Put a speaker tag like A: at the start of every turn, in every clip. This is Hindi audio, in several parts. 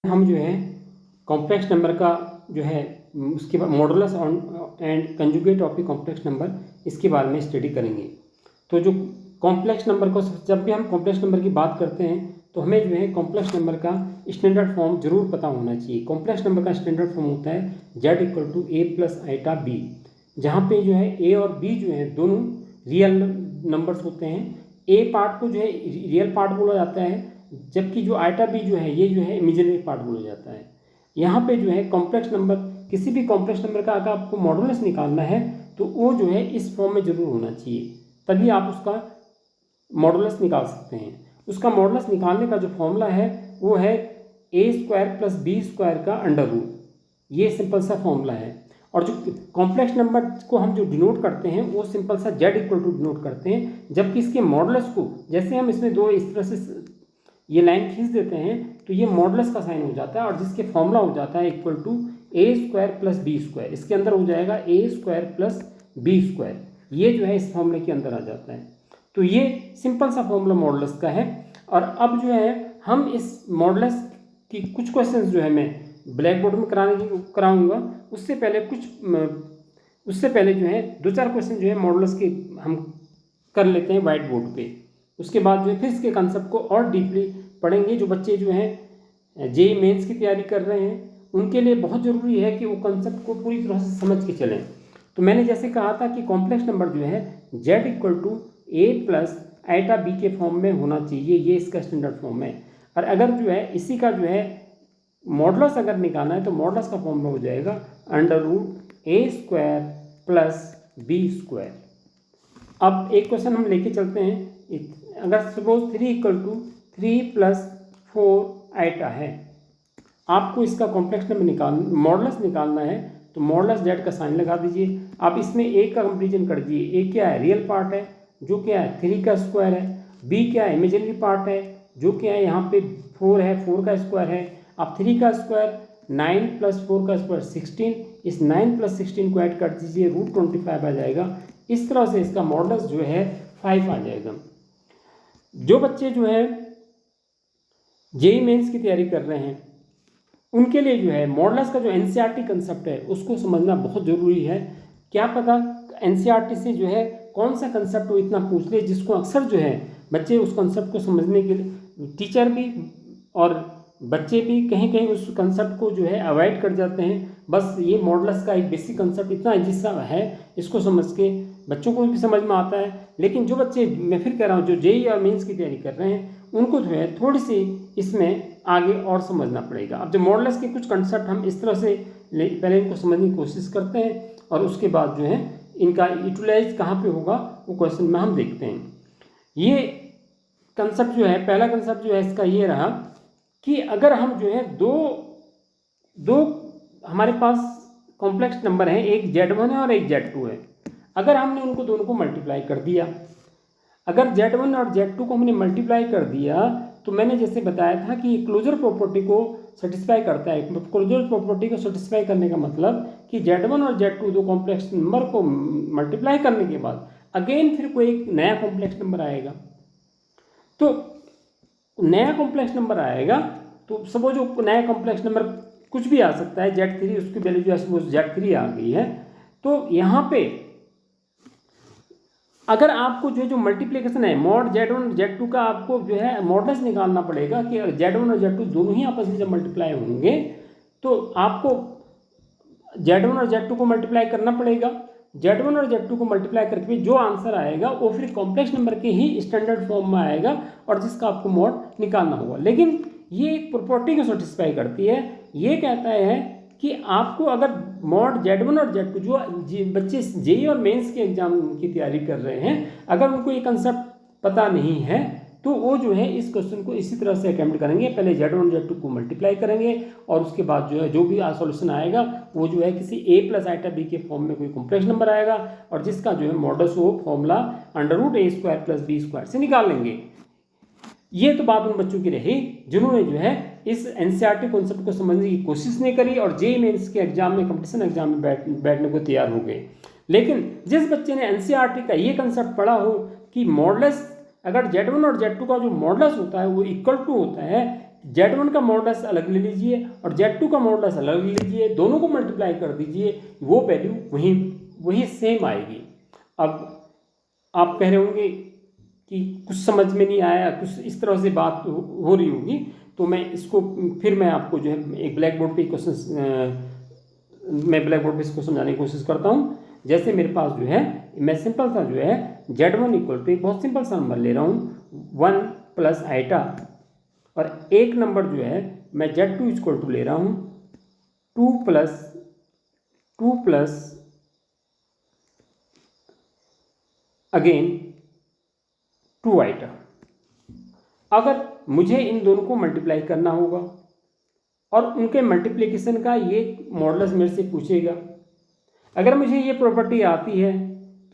A: हम जो है कॉम्प्लेक्स नंबर का जो है उसके बाद modulus and conjugate of the complex number इसके बारे में स्टडी करेंगे। तो जो कॉम्प्लेक्स नंबर को जब भी हम कॉम्प्लेक्स नंबर की बात करते हैं तो हमें जो है कॉम्प्लेक्स नंबर का स्टैंडर्ड फॉर्म जरूर पता होना चाहिए। कॉम्प्लेक्स नंबर का स्टैंडर्ड फॉर्म होता है z equal to A plus iota B, जहाँ पे जो है ए और बी जो है दोनों रियल नंबर्स होते हैं। ए पार्ट को जो है रियल पार्ट बोला जाता है, जबकि जो आइटा बी जो है ये जो है इमेजिनरी पार्ट बोला जाता है। यहाँ पे जो है कॉम्प्लेक्स नंबर, किसी भी कॉम्प्लेक्स नंबर का अगर आपको मॉडुलस निकालना है तो वो जो है इस फॉर्म में जरूर होना चाहिए, तभी आप उसका मॉडुलस निकाल सकते हैं। उसका मॉडुलस निकालने का जो फॉर्मूला है वो है ए स्क्वायर प्लस बी स्क्वायर का अंडर रूट। ये सिंपल सा फॉर्मूला है। और जो कॉम्प्लेक्स नंबर को हम जो डिनोट करते हैं वो सिंपल सा z इक्वल टू डिनोट करते हैं, जबकि इसके मॉडुलस को जैसे हम इसमें दो इस तरह से ये लाइन खींच देते हैं तो ये मॉडुलस का साइन हो जाता है और जिसके फॉर्मूला हो जाता है equal to A square plus B square. इसके अंदर हो जाएगा A square plus B square, ये जो है इस फॉर्मूले के अंदर आ जाता है। तो ये सिंपल सा फॉर्मूला मॉडुलस का है। और अब जो है हम इस मॉडुलस की कुछ क्वेश्चंस जो है मैं ब्लैक बोर्ड में कराऊंगा। उससे पहले जो है दो चार क्वेश्चन जो है मॉडुलस के हम कर लेते हैं वाइट बोर्ड पे। उसके बाद जो है फिर इसके कंसेप्ट को और डीपली पढ़ेंगे। जो बच्चे जो हैं जेईई मेंस की तैयारी कर रहे हैं उनके लिए बहुत ज़रूरी है कि वो कंसेप्ट को पूरी तरह से समझ के चलें। तो मैंने जैसे कहा था कि कॉम्प्लेक्स नंबर जो है z equal to A plus iota B के फॉर्म में होना चाहिए, ये इसका स्टैंडर्ड फॉर्म है। और अगर जो है इसी का जो है मॉडुलस अगर निकालना है तो मॉडुलस का फॉर्म में हो जाएगा under root A square plus B square. अब एक क्वेश्चन हम लेके चलते हैं। अगर suppose 3 equal to 3 plus 4 iota है, आपको इसका कॉम्प्लेक्स नंबर मॉडुलस निकालना है तो मॉडुलस z का साइन लगा दीजिए। आप इसमें a का कंपेरिजन कर दीजिए। a क्या है, रियल पार्ट है जो क्या है 3 का स्क्वायर है। b क्या है, इमेजिनरी पार्ट है जो क्या है यहाँ पे 4 है, 4 का स्क्वायर है। आप 3 का स्क्वायर 9 प्लस 4 का स्क्वायर 16, इस 9 प्लस 16 को ऐड कर दीजिए, रूट 25 आ जाएगा। इस तरह से इसका मॉडुलस जो है 5 आ जाएगा। जो बच्चे जो है जेईई मेंस की तैयारी कर रहे हैं उनके लिए जो है मॉडुलस का जो एनसीईआरटी कंसेप्ट है उसको समझना बहुत ज़रूरी है। क्या पता एनसीईआरटी से जो है कौन सा कंसेप्ट वो इतना पूछ ले जिसको अक्सर जो है बच्चे उस कंसेप्ट को समझने के लिए, टीचर भी और बच्चे भी कहीं कहीं उस कंसेप्ट को जो है अवॉइड कर जाते हैं। बस ये मॉडुलस का एक बेसिक कंसेप्ट इतना जिसका है इसको समझ के बच्चों को भी समझ में आता है। लेकिन जो बच्चे, मैं फिर कह रहा हूँ, जो जेईई और मेंस की तैयारी कर रहे हैं उनको जो है थोड़ी सी इसमें आगे और समझना पड़ेगा। अब जो मॉडुलस के कुछ कंसेप्ट हम इस तरह से पहले इनको समझने की कोशिश करते हैं और उसके बाद जो है इनका यूटिलाइज कहाँ पे होगा वो क्वेश्चन में हम देखते हैं। ये कंसेप्ट जो है, पहला कंसेप्ट जो है इसका ये रहा कि अगर हम जो है दो हमारे पास कॉम्प्लेक्स नंबर हैं, एक z1 है और एक z2 है। अगर हमने उनको दोनों को मल्टीप्लाई कर दिया, अगर z1 और z2 को हमने मल्टीप्लाई कर दिया तो मैंने जैसे बताया था कि ये क्लोजर प्रॉपर्टी को सेटिस्फाई करता है। क्लोजर प्रॉपर्टी को सेटिस्फाई करने का मतलब कि z1 और z2 दो कॉम्प्लेक्स नंबर को मल्टीप्लाई करने के बाद अगेन फिर कोई एक नया कॉम्प्लेक्स नंबर आएगा। तो नया कॉम्प्लेक्स नंबर आएगा तो सपोज जो नया कॉम्प्लेक्स नंबर कुछ भी आ सकता है, z3, उसकी वैल्यू जो है सपोज z3 आ गई है। तो यहाँ पे अगर आपको जो मल्टीप्लिकेशन है मॉड z1 z2 का आपको जो है मॉडुलस निकालना पड़ेगा कि z1 और z2 दोनों ही आपस में जब मल्टीप्लाई होंगे तो आपको z1 और z2 को मल्टीप्लाई करना पड़ेगा। z1 और z2 को मल्टीप्लाई करके जो आंसर आएगा वो फिर कॉम्प्लेक्स नंबर के ही स्टैंडर्ड फॉर्म में आएगा और जिसका आपको मॉड निकालना होगा। लेकिन ये एक प्रॉपर्टी को सेटिस्फाई करती है। ये कहता है कि आपको अगर मॉड z1 और z2, जो बच्चे जेईई और मेंस के एग्जाम की तैयारी कर रहे हैं, अगर उनको ये कंसेप्ट पता नहीं है तो वो जो है इस क्वेश्चन को इसी तरह से अटेम्प्ट करेंगे। पहले z1 z2 को मल्टीप्लाई करेंगे और उसके बाद जो है जो भी सॉल्यूशन आएगा वो जो है किसी a प्लस आइटा b के फॉर्म में कोई कॉम्प्लेक्स नंबर आएगा और जिसका जो है मॉडुलस वो formula under root A square plus B square से निकाल लेंगे। ये तो बात उन बच्चों की रही जिन्होंने जो है इस एनसीईआरटी कॉन्सेप्ट को समझने की कोशिश नहीं करी और जेईई मेंस के एग्जाम में, कंपटीशन एग्जाम में बैठने को तैयार हो गए। लेकिन जिस बच्चे ने एनसीईआरटी का ये कंसेप्ट पढ़ा हो कि मॉडुलस, अगर z1 और z2 का जो मॉडुलस होता है वो इक्वल टू होता है Z1 का मॉडुलस अलग ले लीजिए और Z2 का मॉडुलस अलग ले लीजिए, दोनों को मल्टीप्लाई कर दीजिए, वो वैल्यू वही सेम आएगी। अब आप कह रहे होंगे कि कुछ समझ में नहीं आया, कुछ इस तरह से बात हो रही होगी, तो मैं इसको फिर मैं आपको जो है एक ब्लैक बोर्ड पे मैं ब्लैक बोर्ड पे इसको समझाने की कोशिश करता हूँ। जैसे मेरे पास जो है मैं सिंपल सा जो है Z1 इक्वल टू एक बहुत सिंपल सा नंबर ले रहा हूँ 1 प्लस आइटा, और एक नंबर जो है मैं Z2 इक्वल टू ले रहा हूँ 2 प्लस अगेन 2 आइटा। अगर मुझे इन दोनों को मल्टीप्लाई करना होगा और उनके मल्टीप्लिकेशन का ये मॉडुलस मेरे से पूछेगा, अगर मुझे ये प्रॉपर्टी आती है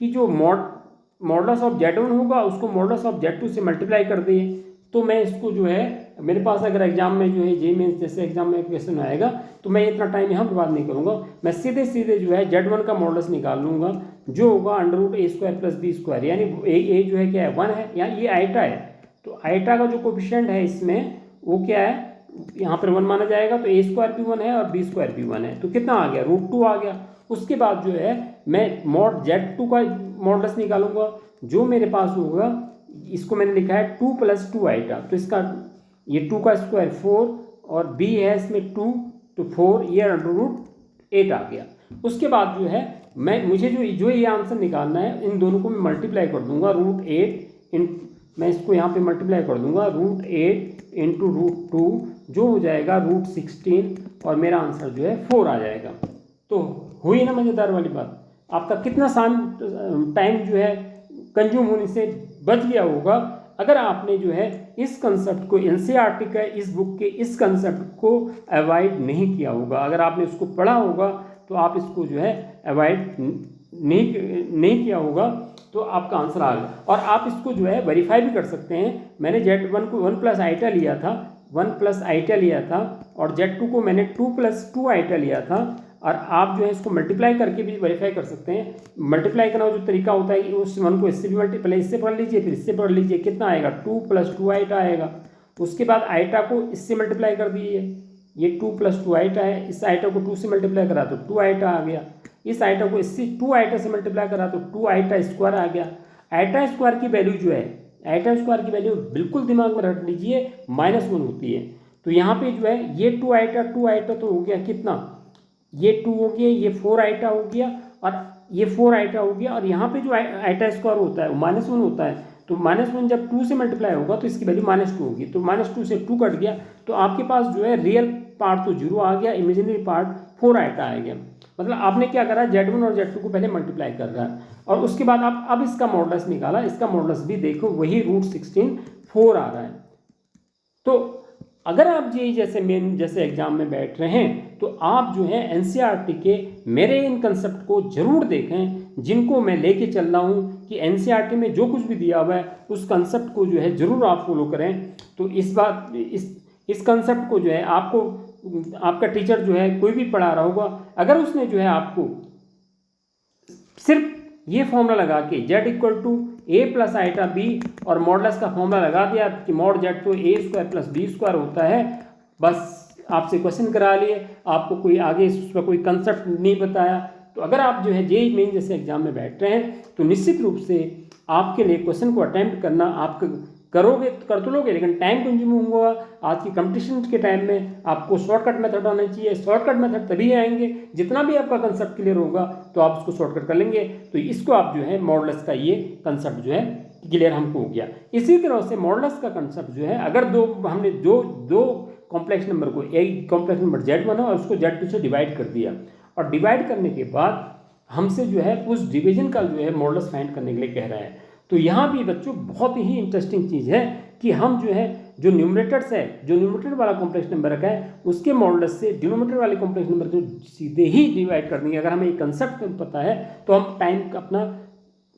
A: कि जो मॉडुलस ऑफ Z1 होगा उसको मॉडुलस ऑफ Z2 से मल्टीप्लाई कर दिए, तो मैं इसको जो है मेरे पास अगर एग्जाम में जो है जेईई मेंस जैसे एग्जाम में क्वेश्चन आएगा तो मैं इतना टाइम यहाँ बर्बाद नहीं करूँगा, मैं सीधे सीधे जो है Z1 का मॉडुलस निकाल लूँगा जो होगा √a² + b², यानी ए जो है क्या है 1 है, यहाँ ये आइटा है, तो आइटा का जो कोफिशिएंट है इसमें वो क्या है यहाँ पर 1 माना जाएगा, तो a² भी 1 है और b² भी 1 है, तो कितना आ गया √2 आ गया। उसके बाद जो है मैं मॉड Z2 का मॉडुलस निकालूंगा, जो मेरे पास होगा इसको मैंने लिखा है 2 + 2 आइटा, तो इसका ये 2 का स्क्वायर 4 और b है इसमें 2 तो 4, ये √8 आ गया। उसके बाद जो है मुझे जो ये आंसर निकालना है इन दोनों को मैं मल्टीप्लाई कर दूंगा √8 मैं इसको यहाँ पे मल्टीप्लाई कर दूंगा √8 × √2 जो हो जाएगा √16 और मेरा आंसर जो है 4 आ जाएगा। तो हुई ना मज़ेदार वाली बात, आपका कितना टाइम जो है कंज्यूम होने से बच गया होगा अगर आपने जो है इस कंसेप्ट को एनसीईआरटी का इस बुक के इस कंसेप्ट को अवॉइड नहीं किया होगा। अगर आपने उसको पढ़ा होगा तो आप इसको जो है अवॉइड नहीं किया होगा तो आपका आंसर आ गया। और आप इसको जो है वेरीफाई भी कर सकते हैं। मैंने Z1 को 1 + आइटा लिया था, 1 + आइटा लिया था, और Z2 को मैंने 2 + 2 आइटा लिया था, और आप जो है इसको मल्टीप्लाई करके भी वेरीफाई कर सकते हैं। मल्टीप्लाई करना जो तरीका होता है कि उस 1 को इससे भी पहले इससे पढ़ लीजिए फिर इससे पढ़ लीजिए, कितना आएगा 2 + 2 आइटा आएगा। उसके बाद आइटा को इससे मल्टीप्लाई कर दीजिए, ये 2 + 2 आइटा है, इस आइटा को 2 से मल्टीप्लाई करा तो 2 आइटा आ गया, इस आइटा को इससे 2 आइटा से मल्टीप्लाई करा तो 2 आइटा स्क्वायर आ गया। आइटा स्क्वायर की वैल्यू जो है आइटा स्क्वायर की वैल्यू बिल्कुल दिमाग में रख लीजिए -1 होती है। तो यहाँ पे जो है ये 2 आइटा तो हो गया कितना, ये 2 हो गया, ये 4 आइटा हो गया और ये 4 आइटा हो गया, और यहाँ पे जो आइटा स्क्वायर होता है वो -1 होता है। तो -1 जब 2 से मल्टीप्लाई होगा तो इसकी वैल्यू -2 होगी, तो -2 से 2 कट गया, तो आपके पास जो है रियल पार्ट तो 0 आ गया, इमेजिनरी पार्ट 4 आइटा आ गया। मतलब आपने क्या करा, Z1 और Z2 को पहले मल्टीप्लाई कर रहा है और उसके बाद आप अब इसका मॉडुलस निकाला, इसका मॉडुलस भी देखो वही √16 4 आ रहा है। तो अगर आप जेईई जैसे एग्जाम में बैठ रहे हैं तो आप जो है एनसीईआरटी के मेरे इन कंसेप्ट को जरूर देखें जिनको मैं लेके चल रहा हूँ कि एनसीईआरटी में जो कुछ भी दिया हुआ है उस कंसेप्ट को जो है ज़रूर आप फॉलो करें। तो इस कंसेप्ट को जो है आपको आपका टीचर जो है कोई भी पढ़ा रहा होगा, अगर उसने जो है आपको सिर्फ ये फॉर्मूला लगा के Z = a + आइटा b और मॉडुलस का फॉर्मूला लगा दिया कि मॉड Z तो a² + b² होता है, बस आपसे क्वेश्चन करा लिए, आपको कोई आगे उस पर कोई कंसेप्ट नहीं बताया। तो अगर आप जो है जेईई मेन जैसे एग्जाम में बैठ रहे हैं तो निश्चित रूप से आपके लिए क्वेश्चन को अटैम्प्ट करना आप करोगे कर तो लोगे, लेकिन टाइम कंज्यूम होगा। आज की कंपटीशन के टाइम में आपको शॉर्टकट मेथड आना चाहिए। शॉर्टकट मेथड तभी आएंगे जितना भी आपका कंसेप्ट क्लियर होगा तो आप उसको शॉर्टकट कर लेंगे। तो इसको आप जो है मॉडुलस का ये कंसेप्ट जो है क्लियर हमको हो गया। इसी तरह से मॉडुलस का कंसेप्ट जो है अगर हमने दो कॉम्प्लेक्स नंबर को, एक कॉम्प्लेक्स नंबर Z1 है और उसको Z2 से डिवाइड कर दिया, और डिवाइड करने के बाद हमसे जो है उस डिवीजन का जो है मॉडुलस फाइंड करने के लिए कह रहा है। तो यहाँ भी बच्चों बहुत ही इंटरेस्टिंग चीज़ है कि हम जो है जो न्यूमरेटर्स है, जो न्यूमरेटर वाला कॉम्प्लेक्स नंबर रखा है उसके मॉडुलस से डिनोमिनेटर वाले कॉम्प्लेक्स नंबर को सीधे ही डिवाइड कर देंगे। अगर हमें एक कंसेप्ट पता है तो हम टाइम अपना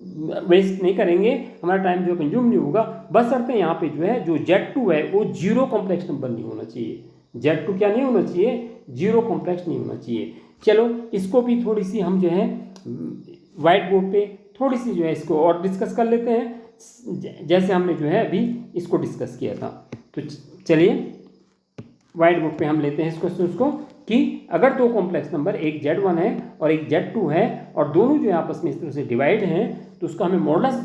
A: वेस्ट नहीं करेंगे, हमारा टाइम जो कंज्यूम नहीं होगा। बस अर्थ यहाँ पे जो है जो Z2 है वो 0 कॉम्प्लेक्स नंबर नहीं होना चाहिए। Z2 क्या नहीं होना चाहिए, 0 कॉम्प्लेक्स नहीं होना चाहिए। चलो इसको भी थोड़ी सी हम जो है वाइट बोर्ड पे थोड़ी सी जो है इसको और डिस्कस कर लेते हैं, जैसे हमने जो है अभी इसको डिस्कस किया था। तो चलिए वाइट बोर्ड पे हम लेते हैं इस क्वेश्चन को कि अगर दो कॉम्प्लेक्स नंबर एक Z1 है और एक Z2 है और दोनों जो आपस में इस तरह से डिवाइड हैं तो उसका हमें मॉडुलस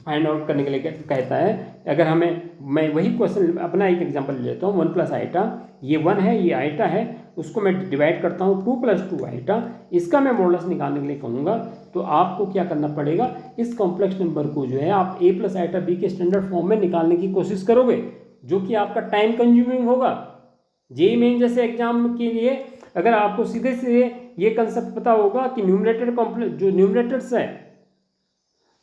A: फाइंड आउट करने के लिए कहता है। अगर हमें, मैं वही क्वेश्चन अपना एक एग्जांपल लेता हूँ, 1 प्लस आइटा, ये 1 है ये आइटा है, उसको मैं डिवाइड करता हूँ 2 प्लस 2 आइटा, इसका मैं मॉडुलस निकालने के लिए कहूँगा तो आपको क्या करना पड़ेगा, इस कॉम्प्लेक्स नंबर को जो है आप a प्लस आइटा b के स्टैंडर्ड फॉर्म में निकालने की कोशिश करोगे, जो कि आपका टाइम कंज्यूमिंग होगा। जेईई मेन जैसे एग्जाम के लिए अगर आपको सीधे से ये कंसेप्ट पता होगा कि न्यूमरेटर कॉम्प्लेक्स जो न्यूमरेटर्स है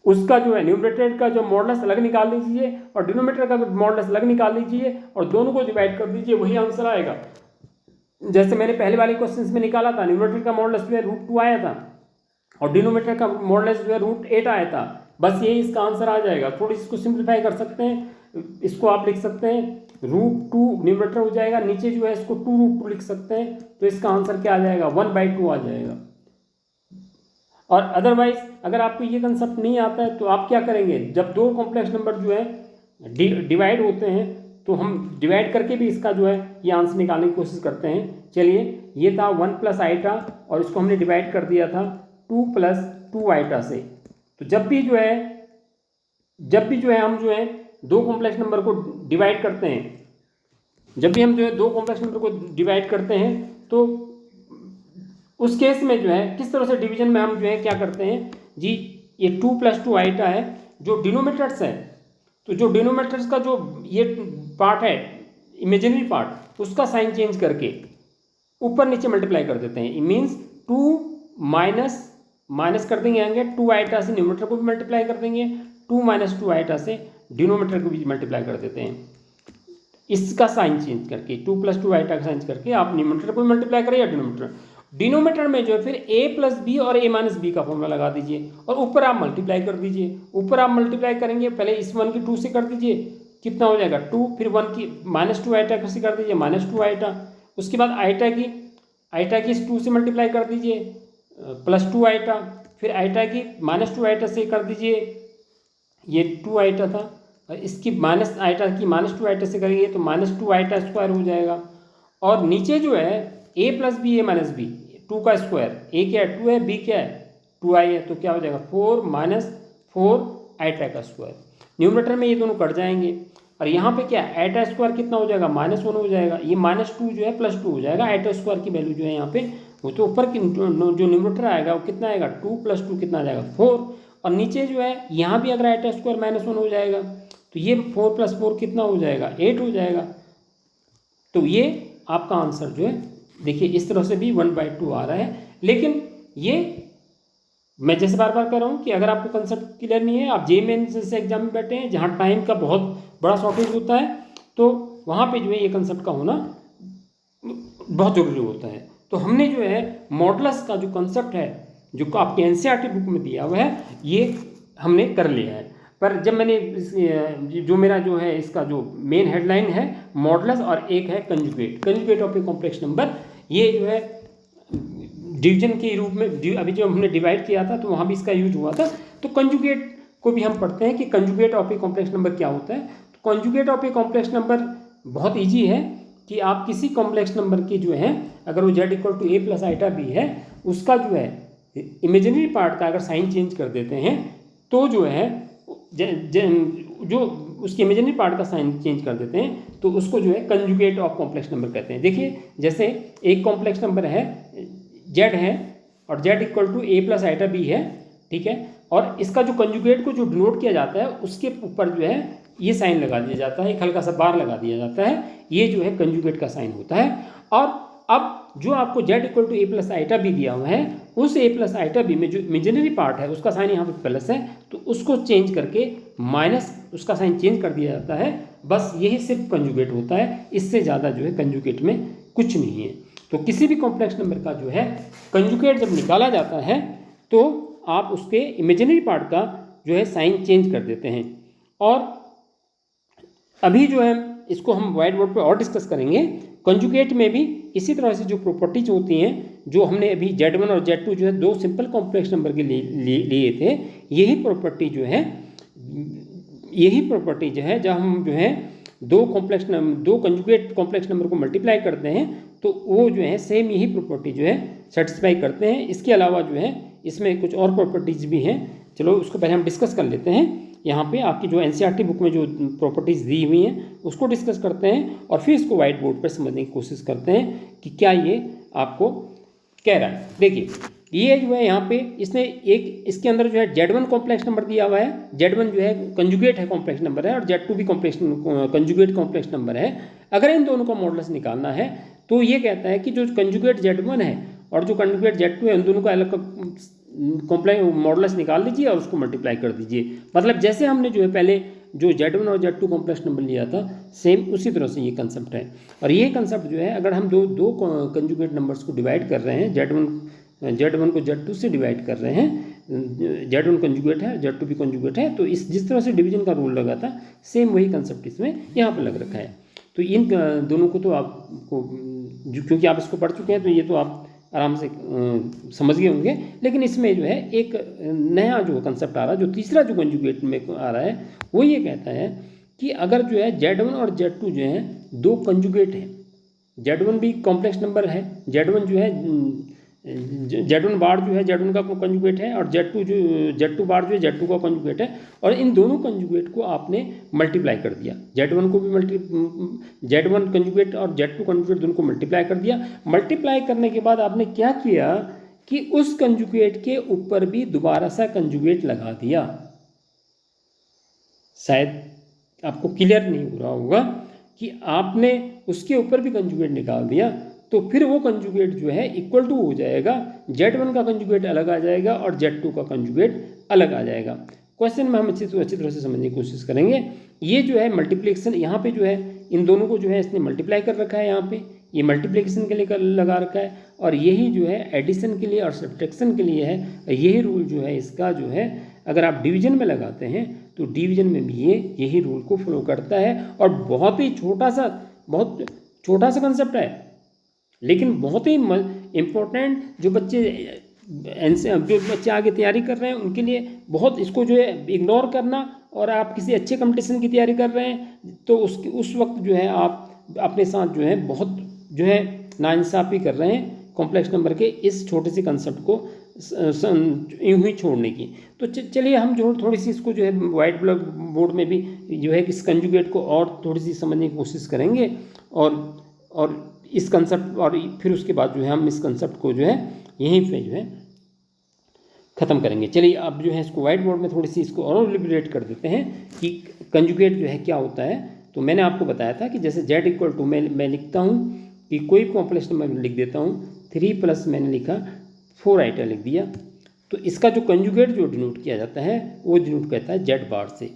A: उसका जो है न्यूमरेटर का जो मॉडुलस अलग निकाल लीजिए और डिनोमिनेटर का मॉडुलस अलग निकाल लीजिए और दोनों को डिवाइड कर दीजिए, वही आंसर आएगा। जैसे मैंने पहले वाले क्वेश्चंस में निकाला था, न्यूमरेटर का मॉडुलस जो है √2 आया था और डिनोमिनेटर का मॉडुलस जो है √8 आया था, बस यही इसका आंसर आ जाएगा। थोड़ी इसको सिंप्लीफाई कर सकते हैं, इसको आप लिख सकते हैं √2 न्यूमरेटर हो जाएगा, नीचे जो है इसको 2√2 लिख सकते हैं, तो इसका आंसर क्या आ जाएगा 1/2 आ जाएगा। और अदरवाइज अगर आपको ये कंसेप्ट नहीं आता है तो आप क्या करेंगे, जब दो कॉम्प्लेक्स नंबर जो है डिवाइड होते हैं तो हम डिवाइड करके भी इसका जो है ये आंसर निकालने की कोशिश करते हैं। चलिए, ये था 1 प्लस आइटा और इसको हमने डिवाइड कर दिया था 2 प्लस 2 आइटा से। तो जब भी जो है हम जो है दो कॉम्प्लेक्स नंबर को डिवाइड करते हैं, जब भी हम जो है दो कॉम्प्लेक्स नंबर को डिवाइड करते हैं तो उस केस में जो है किस तरह से डिवीजन में हम जो है क्या करते हैं जी, ये 2 प्लस 2 आइटा है जो डिनोमिनेटर्स है, तो जो डिनोमिनेटर्स का जो ये पार्ट है इमेजिनरी पार्ट, उसका साइन चेंज करके ऊपर नीचे मल्टीप्लाई कर देते हैं। मीन्स 2 माइनस कर देंगे आगे 2 आइटा से न्यूमरेटर को भी मल्टीप्लाई कर देंगे, 2 माइनस 2 आइटा से डिनोमिनेटर को भी मल्टीप्लाई कर देते हैं। इसका साइन चेंज करके 2 प्लस 2 आइटा का साइन करके आप न्यूमरेटर को भी मल्टीप्लाई करें या डिनोमिनेटर में जो है फिर a प्लस बी और a माइनस बी का फॉर्मूला लगा दीजिए और ऊपर आप मल्टीप्लाई कर दीजिए। ऊपर आप मल्टीप्लाई करेंगे, पहले इस 1 की 2 से कर दीजिए, कितना हो जाएगा 2, फिर 1 की -2 आइटा से कर दीजिए -2 आइटा, उसके बाद आइटा की इस 2 से मल्टीप्लाई कर दीजिए +2 आइटा, फिर आइटा की -2 आइटा से कर दीजिए, ये 2 आइटा था, और इसकी माइनस आइटा की -2 आइटा से करेंगे तो -2 आइटा स्क्वायर हो जाएगा। और नीचे जो है a plus B a minus B 2 का स्क्वायर, a क्या है 2 है, b क्या है 2i है, तो क्या हो जाएगा 4 माइनस 4 आइटा का स्क्वायर। न्यूमरेटर में ये दोनों कट जाएंगे और यहाँ पे क्या आइटा स्क्वायर कितना हो जाएगा -1 हो जाएगा, ये -2 जो है +2 हो जाएगा। आइटा स्क्वायर की वैल्यू जो है यहाँ पे वो तो ऊपर की जो न्यूमरेटर आएगा वो कितना आएगा 2 + 2 कितना आ जाएगा 4, और नीचे जो है यहाँ भी अगर आइटा स्क्वायर -1 हो जाएगा तो ये 4 + 4 कितना हो जाएगा 8 हो जाएगा। तो ये आपका आंसर जो है देखिए इस तरह से भी 1/2 आ रहा है। लेकिन ये मैं जैसे बार बार कह रहा हूँ कि अगर आपको कंसेप्ट क्लियर नहीं है, आप जेईई मेंस जैसे एग्जाम में बैठे हैं जहाँ टाइम का बहुत बड़ा शॉर्टेज होता है, तो वहाँ पे जो है ये कंसेप्ट का होना बहुत ज़रूरी होता है। तो हमने जो है मॉडुलस का जो कंसेप्ट है जो आपके एनसीईआरटी बुक में दिया हुआ है ये हमने कर लिया है। पर जब मैंने जो मेरा जो है इसका जो मेन हेडलाइन है मॉडुलस और एक है conjugate of a complex number, ये जो है डिवीजन के रूप में अभी जो हमने डिवाइड किया था तो वहाँ भी इसका यूज हुआ था। तो कंजुगेट को भी हम पढ़ते हैं कि conjugate of a complex number क्या होता है। तो conjugate of a complex number बहुत ईजी है कि आप किसी कॉम्प्लेक्स नंबर की जो है अगर वो z = a + आइटा b है, उसका जो है इमेजिनरी पार्ट का अगर साइन चेंज कर देते हैं तो जो है जो उसके इमेजिनरी पार्ट का साइन चेंज कर देते हैं तो उसको जो है कंजुगेट ऑफ कॉम्प्लेक्स नंबर कहते हैं। देखिए जैसे एक कॉम्प्लेक्स नंबर है z है और z = a + आइटा b है, ठीक है, और इसका जो कंजुगेट को जो डिनोट किया जाता है उसके ऊपर जो है ये साइन लगा दिया जाता है, एक हल्का सा बार लगा दिया जाता है, ये जो है कंजुगेट का साइन होता है। और अब जो आपको z = a + आइटा b दिया हुआ है उस a + आइटा b में जो इमेजिनरी पार्ट है उसका साइन यहाँ पे प्लस है, तो उसको चेंज करके माइनस उसका साइन चेंज कर दिया जाता है। बस यही सिर्फ कंजुगेट होता है, इससे ज़्यादा जो है कंजुगेट में कुछ नहीं है। तो किसी भी कॉम्प्लेक्स नंबर का जो है कंजुगेट जब निकाला जाता है तो आप उसके इमेजिनरी पार्ट का जो है साइन चेंज कर देते हैं। और अभी जो है इसको हम व्हाइट बोर्ड पे और डिस्कस करेंगे। कंजुगेट में भी इसी तरह से जो प्रॉपर्टीज होती हैं जो हमने अभी Z1 और Z2 जो है दो सिंपल कॉम्प्लेक्स नंबर के लिए थे, यही प्रॉपर्टी जो है जब हम जो है दो कंजुगेट कॉम्प्लेक्स नंबर को मल्टीप्लाई करते हैं तो वो जो है सेम यही प्रॉपर्टी जो है सेटिस्फाई करते हैं। इसके अलावा जो है इसमें कुछ और प्रॉपर्टीज़ भी हैं, चलो उसको पहले हम डिस्कस कर लेते हैं। यहाँ पे आपकी जो एनसीईआरटी बुक में जो प्रॉपर्टीज़ दी हुई हैं उसको डिस्कस करते हैं और फिर इसको वाइट बोर्ड पर समझने की कोशिश करते हैं कि क्या ये आपको कह रहा है। देखिए ये जो है यहाँ पे इसने एक इसके अंदर जो है Z1 कॉम्प्लेक्स नंबर दिया हुआ है, Z1 जो है कंजुगेट है कॉम्प्लेक्स नंबर है और Z2 भी कॉम्प्लेक्स कंजुगेट कॉम्प्लेक्स नंबर है। अगर इन दोनों का मॉडुलस निकालना है तो ये कहता है कि जो कंजुगेट Z1 है और जो कंजुगेट Z2 है उन दोनों का अलग कॉम्प्लेक्स मॉडुलस निकाल लीजिए और उसको मल्टीप्लाई कर दीजिए। मतलब जैसे हमने जो है पहले जो Z1 और Z2 कॉम्प्लेक्स नंबर लिया था सेम उसी तरह से ये कंसेप्ट है। और ये कंसेप्ट जो है अगर हम दो कंजुगेट नंबर्स को डिवाइड कर रहे हैं, Z1 को Z2 से डिवाइड कर रहे हैं, Z1 कंजुगेट है Z2 भी कंजुगेट है, तो इस जिस तरह से डिवीजन का रूल लगा था सेम वही कंसेप्ट इसमें यहाँ पर लग रखा है। तो इन दोनों को तो आपको क्योंकि आप इसको पढ़ चुके हैं तो ये तो आप आराम से समझ गए होंगे। लेकिन इसमें जो है एक नया जो कंसेप्ट आ रहा है, जो तीसरा जो कंजुगेट में आ रहा है वो ये कहता है कि अगर जो है Z1 और Z2 जो है दो कंजुगेट हैं, Z1 भी कॉम्प्लेक्स नंबर है, Z1 जो है Z1 बार जो है Z1 का कंजुगेट है और Z2 बार जो है Z2 का कंजुगेट है और इन दोनों कंजुगेट को आपने मल्टीप्लाई कर दिया। Z1 को भी Z1 कंजुगेट और Z2 कंजुगेट दोनों को मल्टीप्लाई कर दिया। मल्टीप्लाई करने के बाद आपने क्या किया कि उस कंजुगेट के ऊपर भी दोबारा सा कंजुगेट लगा दिया। शायद आपको क्लियर नहीं हो रहा होगा कि आपने उसके ऊपर भी कंजुगेट निकाल दिया तो फिर वो कंजुगेट जो है इक्वल टू हो जाएगा, Z1 का कंजुगेट अलग आ जाएगा और Z2 का कंजुगेट अलग आ जाएगा। क्वेश्चन में हम अच्छी तरह से समझने की कोशिश करेंगे। ये जो है मल्टीप्लिकेशन यहाँ पे जो है इन दोनों को जो है इसने मल्टीप्लाई कर रखा है, यहाँ पे ये मल्टीप्लिकेशन के लिए लगा रखा है और यही जो है एडिशन के लिए और सब्ट्रैक्शन के लिए है। यही रूल जो है इसका जो है अगर आप डिवीजन में लगाते हैं तो डिवीजन में भी ये यही रूल को फॉलो करता है और बहुत छोटा सा कंसेप्ट है लेकिन बहुत ही इम्पोर्टेंट। जो बच्चे आगे तैयारी कर रहे हैं उनके लिए बहुत इसको जो है इग्नोर करना, और आप किसी अच्छे कंपटीशन की तैयारी कर रहे हैं तो उस वक्त जो है आप अपने साथ जो है बहुत जो है नाइंसाफ़ी कर रहे हैं कॉम्प्लेक्स नंबर के इस छोटे से कंसेप्ट को यूं ही छोड़ने की। तो चलिए हम जो थोड़ी सी इसको जो है वाइट ब्लैक बोर्ड में भी जो है इस कंजुगेट को और थोड़ी सी समझने की कोशिश करेंगे और इस कंसेप्ट और फिर उसके बाद जो है हम इस कंसेप्ट को जो है यहीं पे जो है ख़त्म करेंगे। चलिए अब जो है इसको वाइट बोर्ड में थोड़ी सी इसको और लिबरेट कर देते हैं कि कंजुगेट जो है क्या होता है। तो मैंने आपको बताया था कि जैसे Z इक्वल टू मैं लिखता हूँ कि कोई कॉम्प्लेक्स नंबर लिख देता हूँ 3 प्लस मैंने लिखा 4 आइटा लिख दिया, तो इसका जो कंजुगेट जो डिनोट किया जाता है वो डिनोट कहता है Z बार से।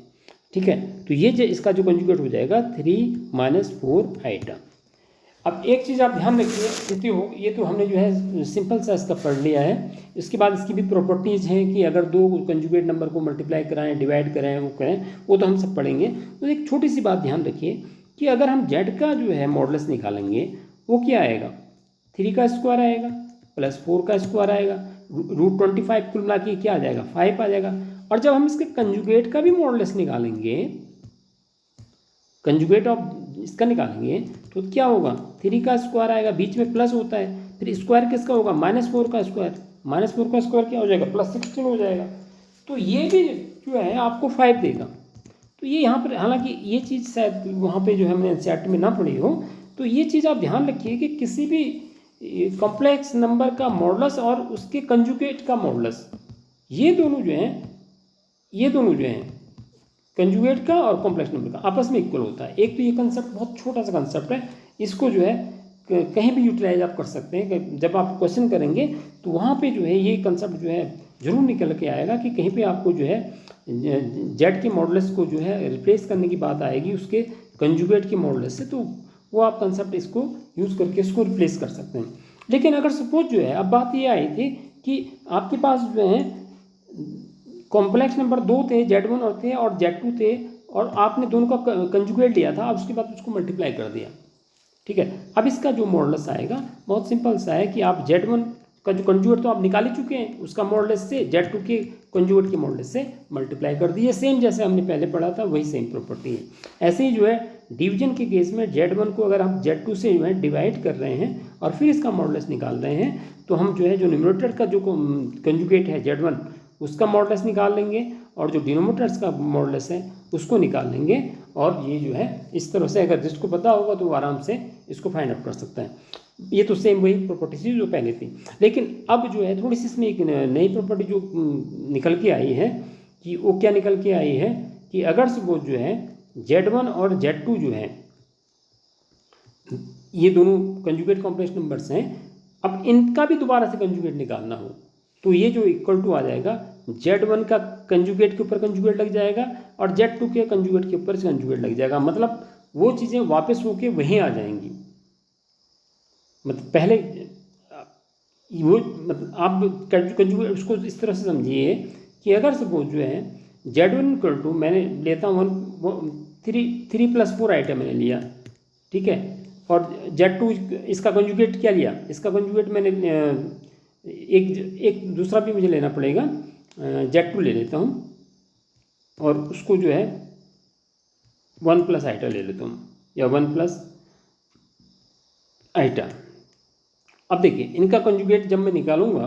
A: ठीक है, तो ये इसका जो कंजुगेट हो जाएगा 3 - 4 आइटा। अब एक चीज़ आप ध्यान रखिए, ये तो हमने जो है सिंपल सा इसका पढ़ लिया है। इसके बाद इसकी भी प्रॉपर्टीज़ हैं कि अगर दो कंजुगेट नंबर को मल्टीप्लाई कराएं, डिवाइड कराएं, वो करें, वो तो हम सब पढ़ेंगे। तो एक छोटी सी बात ध्यान रखिए कि अगर हम Z का जो है मॉडुलस निकालेंगे वो क्या आएगा, 3 का स्क्वायर आएगा प्लस 4 का स्क्वायर आएगा, √25 कुल मिला के क्या आ जाएगा 5 आ जाएगा। और जब हम इसके कंजुगेट का भी मॉडुलस निकालेंगे, कंजुगेट ऑफ इसका निकालेंगे तो क्या होगा, 3 का स्क्वायर आएगा, बीच में प्लस होता है, फिर स्क्वायर किसका होगा -4 का स्क्वायर, -4 का स्क्वायर क्या हो जाएगा +16 हो जाएगा। तो ये भी जो है आपको 5 देगा। तो ये यहाँ पर हालांकि ये चीज़ शायद वहाँ पे जो है हमने एनसीईआरटी में ना पढ़ी हो, तो ये चीज़ आप ध्यान रखिए कि किसी भी कॉम्प्लेक्स नंबर का मॉडुलस और उसके कंजुगेट का मॉडुलस ये दोनों जो हैं कंजुगेट का और कॉम्प्लेक्स नंबर का आपस में इक्वल होता है। एक तो ये कंसेप्ट बहुत छोटा सा कंसेप्ट है, इसको जो है कहीं भी यूटिलाइज आप कर सकते हैं। जब आप क्वेश्चन करेंगे तो वहाँ पे जो है ये कंसेप्ट जो है जरूर निकल के आएगा कि कहीं पे आपको जो है Z के मॉडुलस को जो है रिप्लेस करने की बात आएगी उसके कंजुगेट के मॉडुलस से, तो वो आप कंसेप्ट इसको यूज़ करके इसको रिप्लेस कर सकते हैं। लेकिन अगर सपोज जो है अब बात ये आई थी कि आपके पास जो है कॉम्प्लेक्स नंबर 2 थे, Z1 और Z2 थे, और आपने दोनों का कंजुगेट लिया था, अब उसके बाद उसको मल्टीप्लाई कर दिया। ठीक है, अब इसका जो मॉडुलस आएगा बहुत सिंपल सा है कि आप Z1 का जो कंजुगेट तो आप निकाल ही चुके हैं, उसका मॉडुलस से Z2 के कंजुगेट के मॉडुलस से मल्टीप्लाई कर दिए। सेम जैसे हमने पहले पढ़ा था वही सेम प्रॉपर्टी है। ऐसे ही जो है डिवीजन के केस में Z1 को अगर हम Z2 से जो है डिवाइड कर रहे हैं और फिर इसका मॉडुलस निकाल रहे हैं, तो हम जो है जो न्यूमरेटर का जो कंजुगेट है Z1 उसका मॉडुलस निकाल लेंगे और जो डिनोमिनेटर्स का मॉडुलस है उसको निकाल लेंगे। और ये जो है इस तरह से अगर जिसको पता होगा तो वो आराम से इसको फाइंड आउट कर सकता है। ये तो सेम वही प्रॉपर्टी थी जो पहले थी, लेकिन अब जो है थोड़ी सी इसमें एक नई प्रॉपर्टी जो निकल के आई है कि वो क्या निकल के आई है कि अगर सपोज जो है Z1 और Z2 जो है ये दोनों कंजुगेट कॉम्प्लेक्स नंबर्स हैं, अब इनका भी दोबारा से कंजुगेट निकालना हो तो ये जो इक्वल टू आ जाएगा Z1 का कंजुगेट के ऊपर कंजुगेट लग जाएगा और Z2 के कंजुगेट के ऊपर कंजुगेट लग जाएगा, मतलब वो चीज़ें वापस होके वहीं आ जाएंगी। मतलब पहले वो मतलब आप कंजुगेट उसको इस तरह से समझिए कि अगर सपोज जो है Z1 इक्वल टू मैंने लेता हूँ 3+4 आइटम मैंने लिया, ठीक है, और Z2 इसका कंजुगेट क्या लिया, इसका कंजुगेट मैंने एक दूसरा भी मुझे लेना पड़ेगा, Z2 ले लेता हूँ और उसको जो है 1+ आइटा ले लेता हूँ या 1+ आइटा। अब देखिए इनका कंजुगेट जब मैं निकालूंगा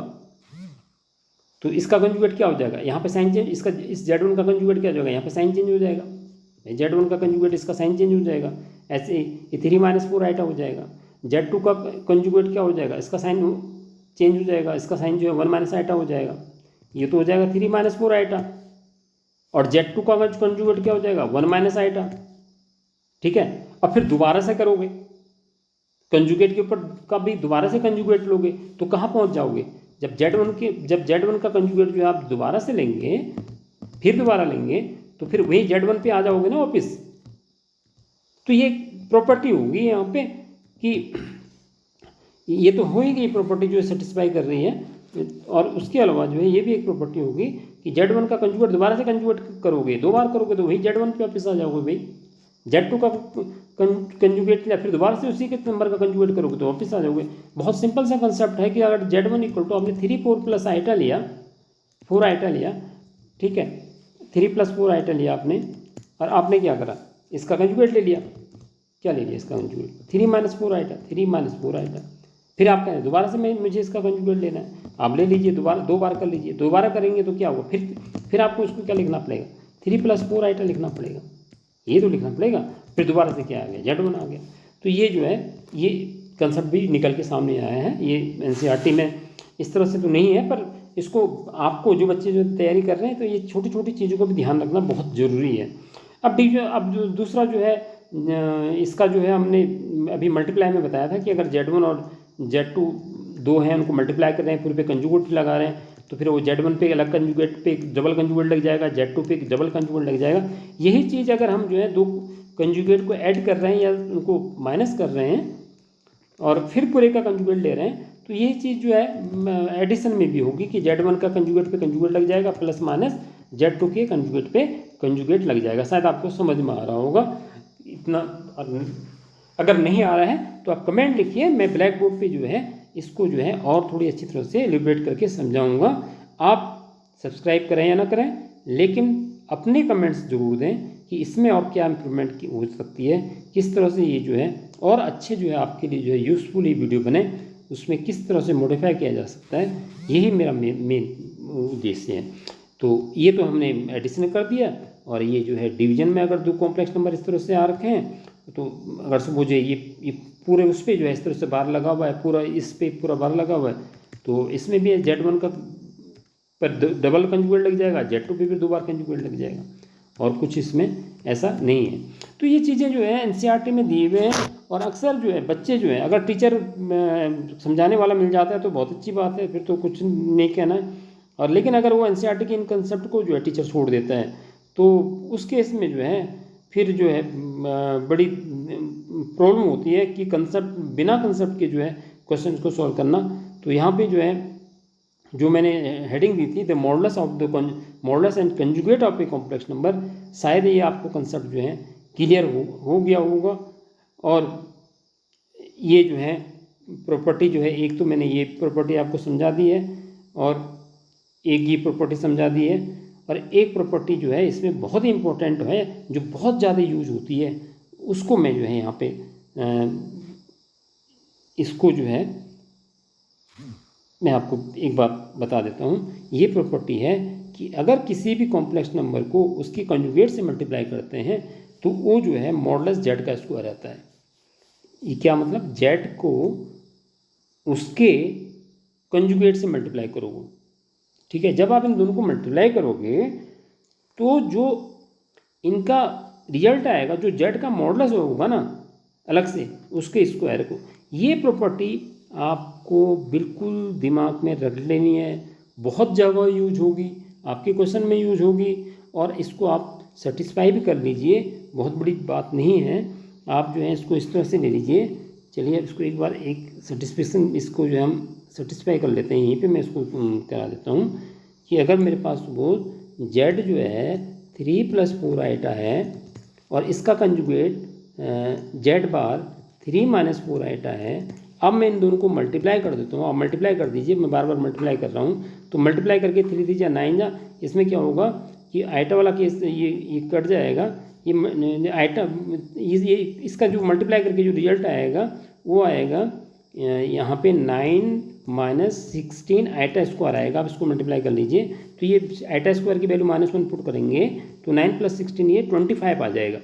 A: तो इसका कंजुगेट क्या हो जाएगा, यहाँ पे साइन चेंज, इसका इस Z1 का कंजुगेट क्या हो जाएगा, यहाँ पे साइन चेंज हो जाएगा, Z1 का कंजुगेट इसका साइन चेंज हो जाएगा, ऐसे ये 3-4 आइटा हो जाएगा। Z2 का कंजुगेट क्या हो जाएगा, इसका साइन चेंज हो जाएगा, इसका साइन जो है 1- आइटा हो जाएगा, ये तो हो जाएगा 3-4 आइटा। और Z2 का कंजुगेट क्या हो जाएगा 1- आइटा, ठीक है। अब फिर दोबारा से करोगे कंजुगेट के ऊपर का भी दोबारा से कंजुगेट लोगे तो कहाँ पहुँच जाओगे, जब Z1 का कंजुगेट जो है आप दोबारा से लेंगे फिर दोबारा लेंगे तो फिर वही Z1 पे आ जाओगे ना वापस। तो ये प्रॉपर्टी होगी यहाँ पे कि ये तो हो ही गई प्रॉपर्टी जो सेटिस्फाई कर रही है, और उसके अलावा जो है ये भी एक प्रॉपर्टी होगी कि Z1 का कंजुगेट दोबारा से कंजुगेट करोगे, 2 बार करोगे तो वही Z1 पे वापस आ जाओगे भाई। Z2 का कंजुगेट लिया फिर दोबारा से उसी के नंबर का कंजुगेट करोगे तो वापस आ जाओगे। बहुत सिंपल सा कंसेप्ट है कि अगर Z1 इक्वल टू आपने 3-4+ आइटा लिया, 4 आइटा लिया, ठीक है, 3+4 आइटा लिया आपने और आपने क्या करा इसका कंजुगेट ले लिया, क्या ले लिया इसका कंजुगेट 3-4 आइटा, 3-4 आइटा। फिर आप कहें दोबारा से मुझे इसका कंजुगेट लेना है, आप ले लीजिए, दोबारा 2 बार कर लीजिए, दोबारा करेंगे तो क्या होगा फिर आपको उसको क्या लिखना पड़ेगा 3+4 आइटा लिखना पड़ेगा, ये तो लिखना पड़ेगा। फिर दोबारा से क्या आ गया Z1 आ गया। तो ये जो है ये कंसेप्ट भी निकल के सामने आया है, ये NCERT में इस तरह से तो नहीं है, पर इसको आपको जो बच्चे जो तैयारी कर रहे हैं तो ये छोटी छोटी चीज़ों का भी ध्यान रखना बहुत ज़रूरी है। अब जो दूसरा जो है इसका जो है हमने अभी मल्टीप्लाई में बताया था कि अगर Z1 और Z2 दो हैं उनको मल्टीप्लाई कर रहे हैं, पूरे पे कंजुगेट लगा रहे हैं तो फिर वो Z1 पे अलग कंजुगेट पे डबल कंजुगेट लग जाएगा, Z2 पे डबल कंजुगेट लग जाएगा। यही चीज़ अगर हम जो है 2 कंजुगेट को ऐड कर रहे हैं या उनको माइनस कर रहे हैं और फिर पूरे का कंजुगेट ले रहे हैं तो यही चीज़ जो है एडिशन में भी होगी कि Z1 का कंजुगेट पे कंजुगेट लग जाएगा प्लस माइनस Z2 के कंजुगेट पे कंजुगेट लग जाएगा। शायद आपको समझ में आ रहा होगा इतना, अगर नहीं आ रहा है तो आप कमेंट लिखिए, मैं ब्लैक बोर्ड पे जो है इसको जो है और थोड़ी अच्छी तरह से एलिब्रेट करके समझाऊंगा। आप सब्सक्राइब करें या ना करें, लेकिन अपने कमेंट्स जरूर दें कि इसमें और क्या इम्प्रूवमेंट हो सकती है, किस तरह से ये जो है और अच्छे जो है आपके लिए जो है यूज़फुल ये वीडियो बने, उसमें किस तरह से मॉडिफाई किया जा सकता है, यही मेरा मेन उद्देश्य है। तो ये तो हमने एडिशन कर दिया, और ये जो है डिवीजन में अगर 2 कॉम्प्लेक्स नंबर इस तरह से आ रखे हैं तो अगर सपोज ये पूरे उस पर जो है इस तरह से बार लगा हुआ है, पूरा इस पे पूरा बार लगा हुआ है, तो इसमें भी Z1 का पर डबल कंजुगेट लग जाएगा, Z2 पे भी 2 बार कंजुगेट लग जाएगा, और कुछ इसमें ऐसा नहीं है। तो ये चीज़ें जो है NCERT में दिए हुए हैं, और अक्सर जो है बच्चे जो है अगर टीचर समझाने वाला मिल जाता है तो बहुत अच्छी बात है, फिर तो कुछ नहीं कहना है। और लेकिन अगर वो NCERT के इन कंसेप्ट को जो है टीचर छोड़ देता है तो उस केस में जो है फिर जो है बड़ी प्रॉब्लम होती है कि कंसेप्ट बिना कंसेप्ट के जो है क्वेश्चन को सॉल्व करना। तो यहाँ पे जो है जो मैंने हेडिंग दी थी the modulus and conjugate of a complex number, शायद ये आपको कंसेप्ट जो है क्लियर हो गया होगा। और ये जो है प्रॉपर्टी जो है, एक तो मैंने ये प्रॉपर्टी आपको समझा दी है और एक ये प्रॉपर्टी समझा दी है, और एक प्रॉपर्टी जो है इसमें बहुत ही इंपॉर्टेंट है जो बहुत ज़्यादा यूज होती है, उसको मैं जो है यहाँ पे इसको जो है मैं आपको एक बात बता देता हूँ। ये प्रॉपर्टी है कि अगर किसी भी कॉम्प्लेक्स नंबर को उसकी कंजुगेट से मल्टीप्लाई करते हैं तो वो जो है मॉडुलस जेड का स्क्वायर रहता है। ये क्या मतलब, जेड को उसके कंजुगेट से मल्टीप्लाई करोगे, ठीक है। जब आप इन दोनों को मल्टीप्लाई करोगे तो जो इनका रिजल्ट आएगा, जो जेड का मॉडुलस होगा ना अलग से उसके स्क्वायर को, ये प्रॉपर्टी आपको बिल्कुल दिमाग में रख लेनी है। बहुत जगह यूज होगी, आपके क्वेश्चन में यूज होगी, और इसको आप सेटिस्फाई भी कर लीजिए, बहुत बड़ी बात नहीं है। आप जो है इसको इस तरह से ले लीजिए। चलिए अब इसको एक बार एक सेटिस्फेक्शन, इसको जो है हम सेटिस्फाई कर लेते हैं। यहीं पे मैं इसको करा देता हूँ कि अगर मेरे पास सपोज जेड जो है 3 + 4 आइटा है और इसका कंजुगेट जेड बार 3 - 4 आइटा है। अब मैं इन दोनों को मल्टीप्लाई कर देता हूँ। आप मल्टीप्लाई कर दीजिए, मैं बार बार मल्टीप्लाई कर रहा हूँ। तो मल्टीप्लाई करके 3 3 जा 9 जा, इसमें क्या होगा कि आइटा वाला केस ये कट जाएगा। ये आइटा ये इसका जो मल्टीप्लाई करके जो रिजल्ट आएगा वो आएगा यहाँ पे 9 - 16 आइटा स्क्वायर आएगा। आप इसको मल्टीप्लाई कर लीजिए तो ये आइटा स्क्वायर की वैल्यू -1 पुट करेंगे तो 9 + 16 ये 25 आ जाएगा,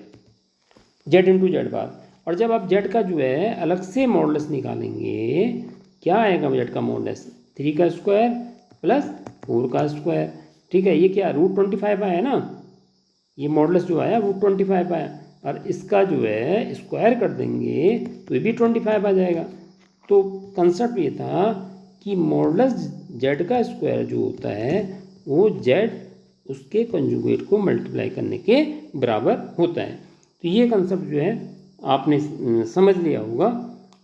A: जेड इंटू जेड बार। और जब आप जेड का जो है अलग से मॉडुलस निकालेंगे, क्या आएगा जेड का मॉडुलस, 3 का स्क्वायर प्लस 4 का स्क्वायर, ठीक है। ये क्या √25 आया ना, ये मॉडुलस जो आया √25 आया, और इसका जो है स्क्वायर कर देंगे तो ये भी 25 आ जाएगा। तो कंसेप्ट ये था कि मॉडुलस जेड का स्क्वायर जो होता है वो जेड उसके कंजुगेट को मल्टीप्लाई करने के बराबर होता है। तो ये कंसेप्ट जो है आपने समझ लिया होगा,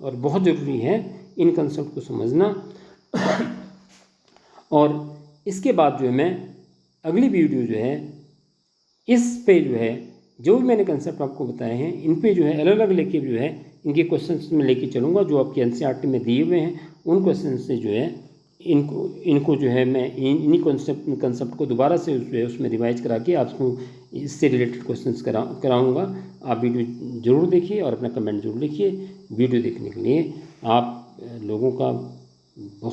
A: और बहुत ज़रूरी है इन कंसेप्ट को समझना। और इसके बाद जो है मैं अगली वीडियो जो है इस पे जो है जो भी मैंने कंसेप्ट आपको बताए हैं इन पे जो है अलग अलग लेके जो है इनके क्वेश्चंस में लेके चलूँगा। जो आपके एनसीईआरटी में दिए हुए हैं उन क्वेश्चन से जो है इनको जो है मैं इन्हीं कंसेप्ट को दोबारा से जो है उसमें रिवाइज करा के आपको इससे रिलेटेड क्वेश्चंस कराऊंगा। आप वीडियो ज़रूर देखिए और अपना कमेंट जरूर लिखिए। वीडियो देखने के लिए आप लोगों का बहुत